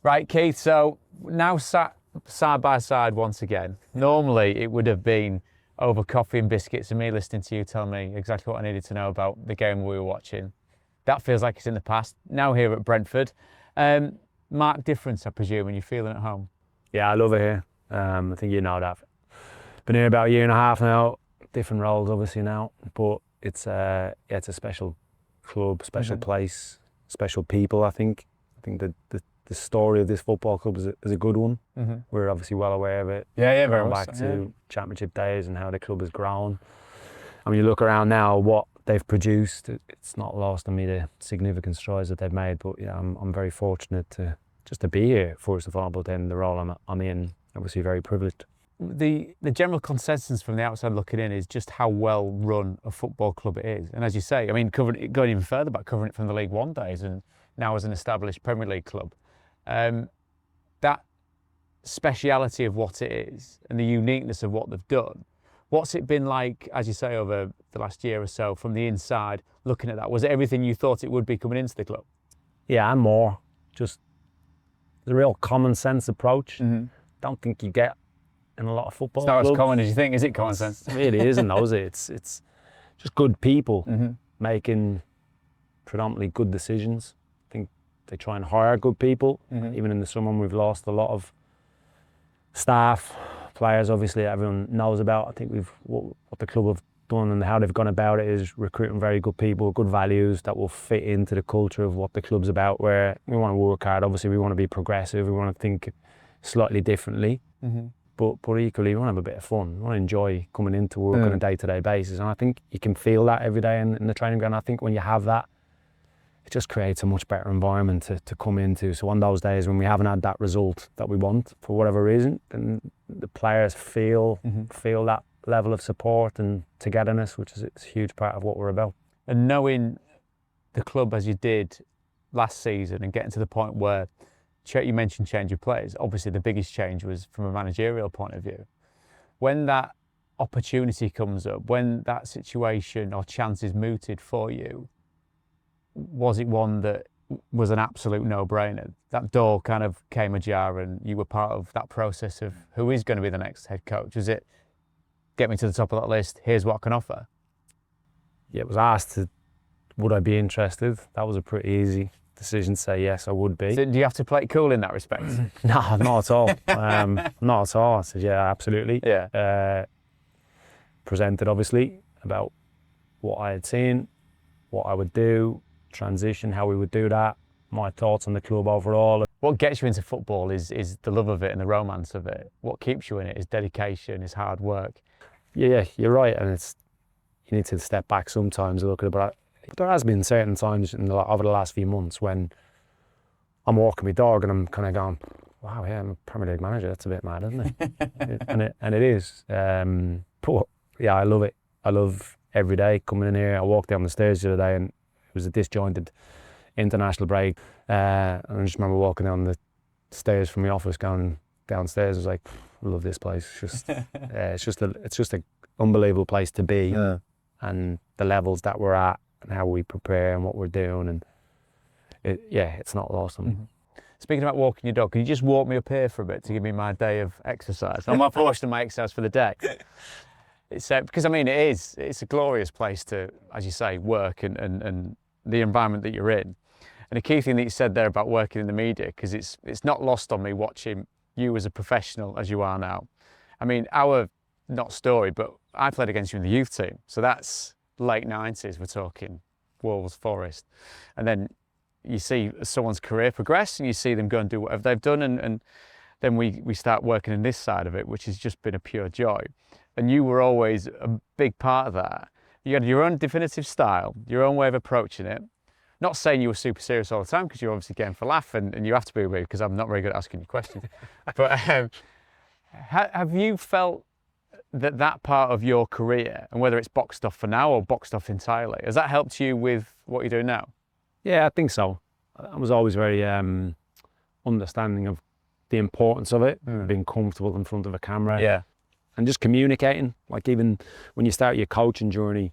Right, Keith, so now sat side by side once again. Normally it would have been over coffee and biscuits and me listening to you tell me exactly what I needed to know about the game we were watching. That feels like it's in the past. Now here at Brentford. Marked difference, I presume, and you're feeling at home. Yeah, I love it here. I think you know that. Been here about a year and a half now. Different roles, obviously now, but it's a special club, special place, special people. I think the story of this football club is a good one. We're obviously well aware of it. Yeah, very going much back so, to championship days and how the club has grown. And when you look around now, what they've produced, it's not lost on me the significant strides that they've made. But yeah, I'm very fortunate to be here first of all, but then the role I'm in, obviously very privileged. The general consensus from the outside looking in is just how well run a football club it is. And as you say, I mean, going even further back, covering it from the League One days and now as an established Premier League club, that speciality of what it is and the uniqueness of what they've done, what's it been like, as you say, over the last year or so from the inside, looking at that? Was it everything you thought it would be coming into the club? Yeah, and more. Just the real common sense approach. Don't think you get in a lot of football It's not clubs. as common as you think, is it, common sense? It really isn't, though, is it? It's just good people making predominantly good decisions. I think they try and hire good people. Even in the summer, we've lost a lot of staff, players, obviously, everyone knows about. I think what the club have done and how they've gone about it is recruiting very good people, good values that will fit into the culture of what the club's about, where we want to work hard. Obviously, we want to be progressive. We want to think slightly differently. But equally, we want to have a bit of fun. We want to enjoy coming into work on a day-to-day basis. And I think you can feel that every day in the training ground. I think when you have that, it just creates a much better environment to come into. So on those days when we haven't had that result that we want, for whatever reason, then the players feel that level of support and togetherness, which is a huge part of what we're about. And knowing the club as you did last season and getting to the point where you mentioned change of players, obviously the biggest change was from a managerial point of view. When that opportunity comes up, when that situation or chance is mooted for you, was it one that was an absolute no-brainer? That door kind of came ajar and you were part of that process of who is going to be the next head coach? Was it, get me to the top of that list, here's what I can offer? Yeah, it was asked, would I be interested? That was a pretty easy decision to say yes, I would be. So do you have to play it cool in that respect? No, not at all. Not at all. I said, yeah, absolutely. Yeah. Presented, obviously, about what I had seen, what I would do, transition, how we would do that, my thoughts on the club overall. What gets you into football is the love of it and the romance of it. What keeps you in it is dedication, is hard work. Yeah, you're right, and you need to step back sometimes and look at it. But there has been certain times over the last few months when I'm walking my dog and I'm kind of going, wow, yeah, I'm a Premier League manager. That's a bit mad, isn't it? and it is. But yeah, I love it. I love every day coming in here. I walked down the stairs the other day and it was a disjointed international break. And I just remember walking down the stairs from my office, going downstairs. I was like, I love this place. It's just an unbelievable place to be, and the levels that we're at and how we prepare and what we're doing, and it's not lost on me. Speaking about walking your dog, can you just walk me up here for a bit to give me my day of exercise? I'm my portion of my exercise for the day. It's because I mean it's a glorious place to, as you say, work and the environment that you're in. And a key thing that you said there about working in the media, because it's not lost on me watching you as a professional as you are now. I mean, not story, but I played against you in the youth team. So that's late 90s, we're talking Wolves, Forest. And then you see someone's career progress and you see them go and do whatever they've done. And then we start working in this side of it, which has just been a pure joy. And you were always a big part of that. You had your own definitive style, your own way of approaching it. Not saying you were super serious all the time, because you're obviously getting for laugh and you have to be weird because I'm not very good at asking you questions. But have you felt that part of your career, and whether it's boxed off for now or boxed off entirely, has that helped you with what you're doing now? Yeah, I think so. I was always very understanding of the importance of it, being comfortable in front of a camera. Yeah. And just communicating, like even when you start your coaching journey,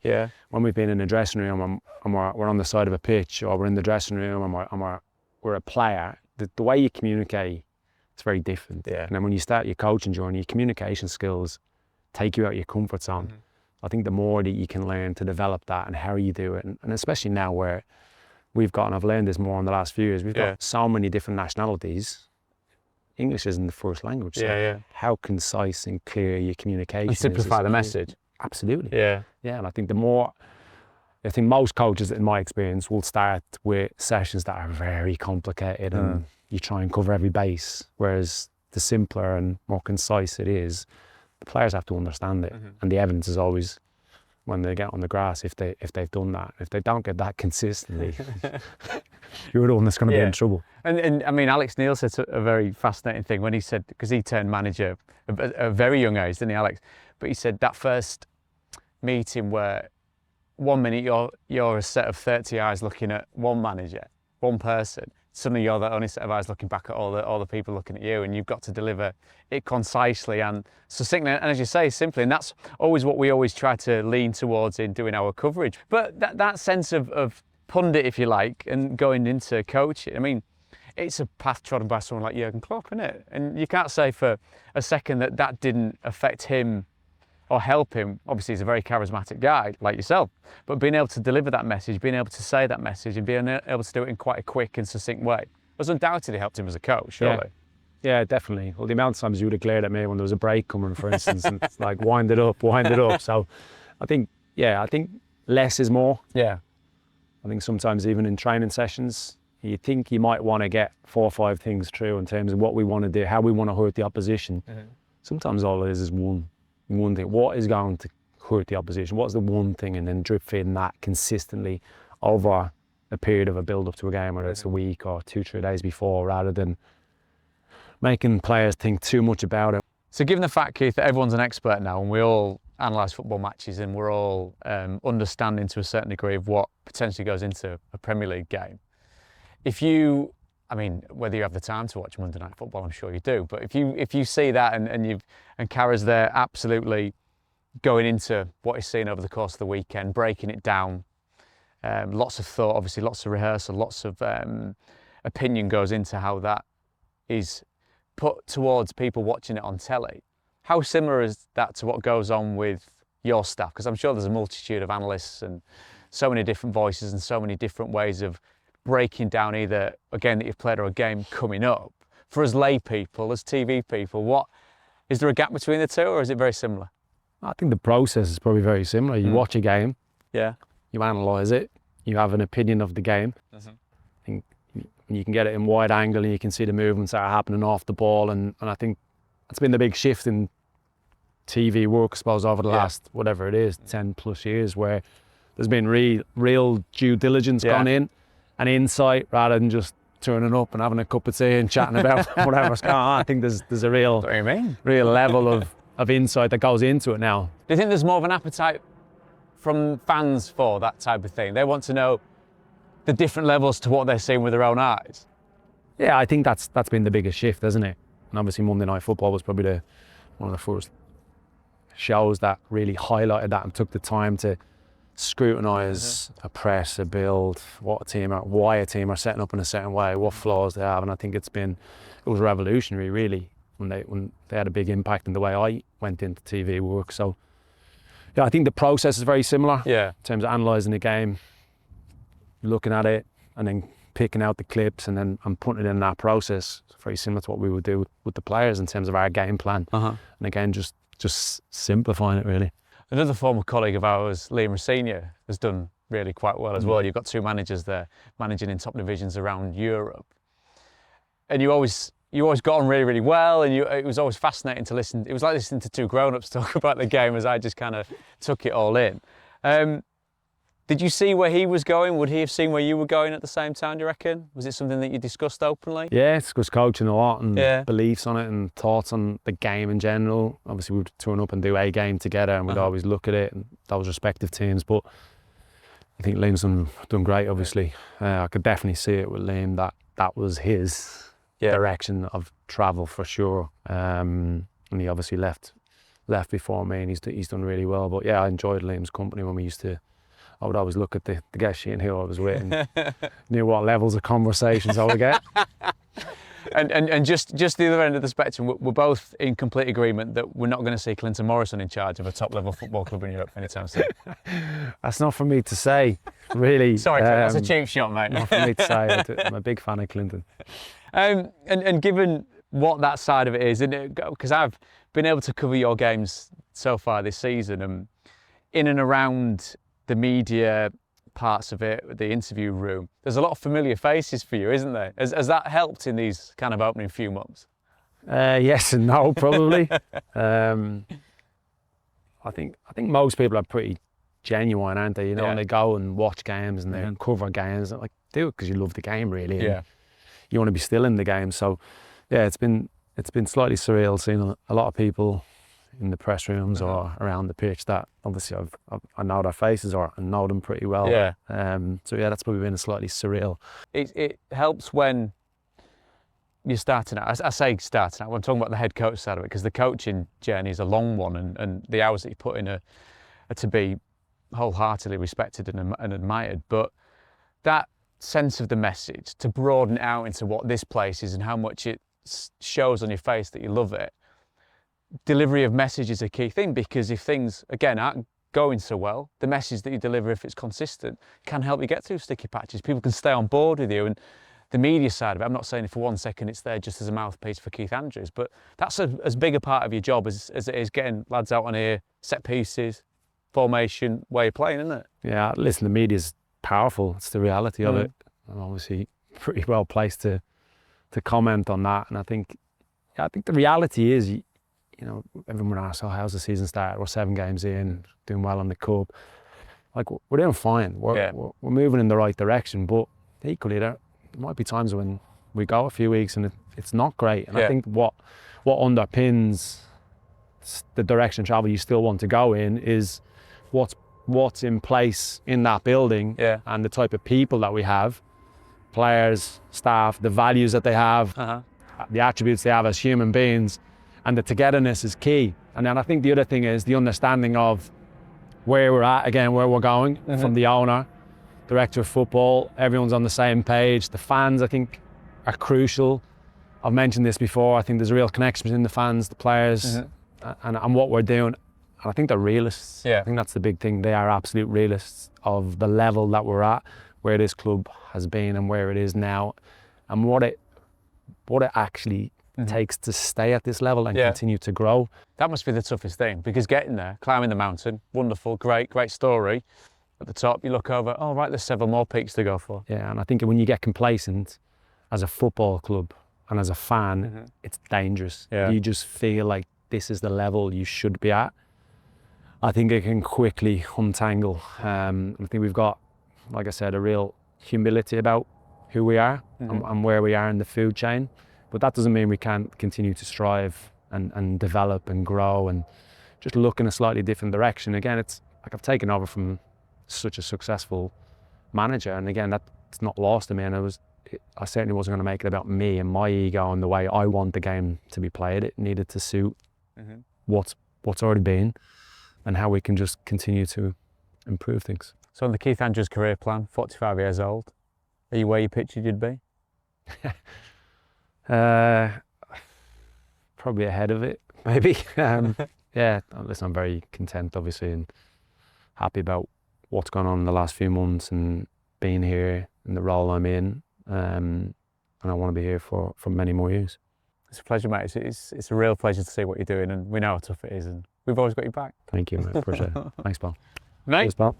when we've been in a dressing room and we're on the side of a pitch, or we're in the dressing room and we're a player, the way you communicate, it's very different. Yeah. And then when you start your coaching journey, your communication skills take you out of your comfort zone. I think the more that you can learn to develop that and how you do it, and especially now where I've learned this more in the last few years, we've got so many different nationalities. English isn't the first language. So how concise and clear your communication and simplify the message. Absolutely. Yeah. Yeah, and I think most coaches, in my experience, will start with sessions that are very complicated and you try and cover every base. Whereas the simpler and more concise it is, the players have to understand it. And the evidence is always when they get on the grass, if they've done that. If they don't get that consistently, you're the one that's going to be in trouble. And I mean, Alex Neil said a very fascinating thing when he said, because he turned manager at a very young age, didn't he, Alex? But he said that first meeting where 1 minute you're a set of 30 eyes looking at one manager, one person. Suddenly you're the only set of eyes looking back at all the people looking at you, and you've got to deliver it concisely and succinctly, and as you say, simply. And that's always what we always try to lean towards in doing our coverage. But that sense of pundit, if you like, and going into coaching, I mean, it's a path trodden by someone like Jurgen Klopp, isn't it? And you can't say for a second that didn't affect him or help him. Obviously, he's a very charismatic guy like yourself, but being able to deliver that message, being able to say that message and being able to do it in quite a quick and succinct way was undoubtedly helped him as a coach, surely. Yeah, definitely. Well, the amount of times you would have glared at me when there was a break coming, for instance, and it's like, wind it up. So I think less is more. Yeah. I think sometimes even in training sessions, you think you might want to get 4 or 5 things through in terms of what we want to do, how we want to hurt the opposition. Sometimes all it is one thing. What is going to hurt the opposition? What's the one thing? And then drip feeding that consistently over a period of a build up to a game, whether it's a week or 2-3 days before, rather than making players think too much about it. So given the fact, Keith, that everyone's an expert now and we all analyse football matches and we're all understanding to a certain degree of what potentially goes into a Premier League game, I mean, whether you have the time to watch Monday Night Football, I'm sure you do, but if you see that and Kara's there absolutely going into what he's seen over the course of the weekend, breaking it down, lots of thought, obviously lots of rehearsal, lots of opinion goes into how that is put towards people watching it on telly. How similar is that to what goes on with your staff? Because I'm sure there's a multitude of analysts and so many different voices and so many different ways of breaking down either a game that you've played or a game coming up. For us lay people, as TV people, is there a gap between the two, or is it very similar? I think the process is probably very similar. You watch a game, you analyse it, you have an opinion of the game. I think you can get it in wide angle and you can see the movements that are happening off the ball, and I think that's been the big shift in TV work, I suppose, over the last, whatever it is, 10 plus years, where there's been real due diligence gone in, and insight, rather than just turning up and having a cup of tea and chatting about whatever's going on. I think there's a real level of insight that goes into it now. Do you think there's more of an appetite from fans for that type of thing? They want to know the different levels to what they're seeing with their own eyes. Yeah, I think that's been the biggest shift, isn't it? And obviously Monday Night Football was probably one of the first shows that really highlighted that and took the time to scrutinise a press, a build, why a team are setting up in a certain way, what flaws they have. And I think it was revolutionary, really, when they had a big impact in the way I went into TV work. So yeah, I think the process is very similar in terms of analysing the game, looking at it and then picking out the clips and putting it in that process. It's very similar to what we would do with the players in terms of our game plan. And again, just simplifying it, really. Another former colleague of ours, Liam Rosenior, has done really quite well as well. You've got 2 managers there managing in top divisions around Europe. And you always got on really, really well, and it was always fascinating to listen. It was like listening to 2 grown-ups talk about the game as I just kind of took it all in. Did you see where he was going? Would he have seen where you were going at the same time, do you reckon? Was it something that you discussed openly? Yeah, it's because coaching a lot and beliefs on it and thoughts on the game in general. Obviously, we'd turn up and do a game together and we'd always look at it and those respective teams. But I think Liam's done great, obviously. I could definitely see it with Liam that was his direction of travel for sure. And he obviously left before me and he's done really well. But yeah, I enjoyed Liam's company when we used to I would always look at the guest sheet and who I was with and knew what levels of conversations I would get. And just the other end of the spectrum, we're both in complete agreement that we're not going to see Clinton Morrison in charge of a top-level football club in Europe anytime soon. That's not for me to say, really. Sorry, that's a cheap shot, mate. Not for me to say. I'm a big fan of Clinton. And given what that side of it is, because I've been able to cover your games so far this season, in and around the media parts of it, the interview room, there's a lot of familiar faces for you, isn't there? Has that helped in these kind of opening few months? Yes and no, probably. I think most people are pretty genuine, aren't they? You know, and they go and watch games and they cover games. Like, do it because you love the game, really. And you want to be still in the game. So, yeah, it's been slightly surreal seeing a lot of people in the press rooms or around the pitch that obviously I know their faces or I know them pretty well. Yeah. So yeah, that's probably been a slightly surreal. It helps when you're starting out. I say starting out, I'm talking about the head coach side of it, because the coaching journey is a long one, and the hours that you put in are to be wholeheartedly respected and admired. But that sense of the message, to broaden it out into what this place is and how much it shows on your face that you love it, delivery of message is a key thing, because if things, again, aren't going so well, the message that you deliver, if it's consistent, can help you get through sticky patches. People can stay on board with you. And the media side of it, I'm not saying for 1 second it's there just as a mouthpiece for Keith Andrews, but that's as big a part of your job as it is getting lads out on here, set pieces, formation, way of playing, isn't it? Yeah, listen, the media's powerful. It's the reality of it. I'm obviously pretty well placed to comment on that. And I think the reality is, you know, everyone asks, oh, how's the season started? We're 7 games in, doing well on the cup. Like, we're doing fine. We're moving in the right direction. But equally, there might be times when we go a few weeks and it's not great. And I think what underpins the direction of travel you still want to go in is what's in place in that building and the type of people that we have, players, staff, the values that they have, the attributes they have as human beings. And the togetherness is key. And then I think the other thing is the understanding of where we're at, again, where we're going, from the owner, director of football, everyone's on the same page. The fans, I think, are crucial. I've mentioned this before. I think there's a real connection between the fans, the players, and what we're doing. And I think they're realists. I think that's the big thing. They are absolute realists of the level that we're at, where this club has been and where it is now, and what it actually takes to stay at this level and continue to grow. That must be the toughest thing, because getting there, climbing the mountain, wonderful, great story. At the top, you look over, oh, right, there's several more peaks to go for. Yeah, and I think when you get complacent as a football club and as a fan, it's dangerous. You just feel like this is the level you should be at. I think it can quickly untangle. I think we've got, like I said, a real humility about who we are and where we are in the food chain. But that doesn't mean we can't continue to strive and develop and grow and just look in a slightly different direction. Again, it's like I've taken over from such a successful manager, and again, that's not lost to me. And I certainly wasn't going to make it about me and my ego and the way I want the game to be played. It needed to suit what's already been and how we can just continue to improve things. So on the Keith Andrews career plan, 45 years old, are you where you pictured you'd be? Probably ahead of it, maybe. Yeah, listen, I'm very content, obviously, and happy about what's gone on in the last few months and being here in the role I'm in. And I want to be here for many more years. It's a pleasure, mate. It's a real pleasure to see what you're doing, and we know how tough it is, and we've always got your back. Thank you, mate. Appreciate it. Thanks, pal. Mate. Cheers, pal.